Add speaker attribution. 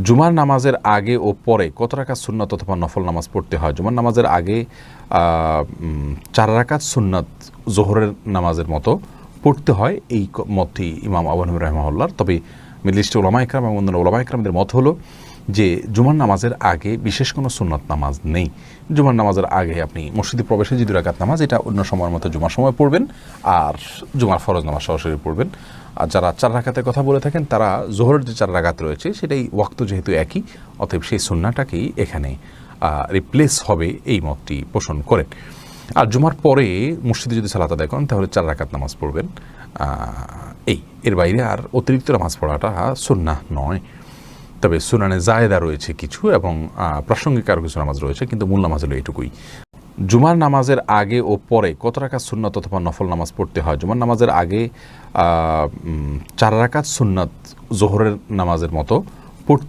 Speaker 1: জুমার নামাজের আগে ও পরে কত রাকাত সুন্নাত অথবা নফল নামাজ পড়তে হয়? জুমার নামাজের আগে 4 রাকাত সুন্নাত জোহরের নামাজের মতো পড়তে হয়, এই মতটি ইমাম আবু হানিফা রাহিমাহুল্লাহর। তবে মিডল ইস্টের ওলামা ইকরাম এবং অন্যান্য ওলামা ইকরামদের মত হলো যে জুমার নামাজের আগে বিশেষ কোনো সুন্নাত নামাজ নেই। জুমার নামাজের আগে আপনি মসজিদে প্রবেশে যে 2 রাকাত নামাজ, এটা অন্য সময়ের মতো জুমার সময় পড়বেন, আর জুমার ফরজ নামাজ সরাসরি পড়বেন। আর যারা 4 রাকাতের কথা বলে থাকেন তারা জোহরের যে 4 রাকাত রয়েছে সেটাই ওয়াক্ত যেহেতু একই, অতএব সেই সুন্নাটাকেই এখানে রিপ্লেস হবে, এই মতটি পোষণ করেন। আর জুমার পরে মসজিদে যদি সালাত আদায় করেন তাহলে 4 রাকাত নামাজ পড়বেন। এর বাইরে আর অতিরিক্ত নামাজ পড়াটা সুন্নাহ নয়। তবে সুনানে জায়েদা রয়েছে কিছু এবং প্রাসঙ্গিক আরও কিছু নামাজ রয়েছে, কিন্তু মূল নামাজ হলো এটুকুই। জুমার নামাজের আগে ও পরে কত রাকাত সুন্নাত অথবা নফল নামাজ পড়তে হয়? জুমার নামাজের আগে 4 রাকাত সুন্নাত জোহরের নামাজের মতো পড়তে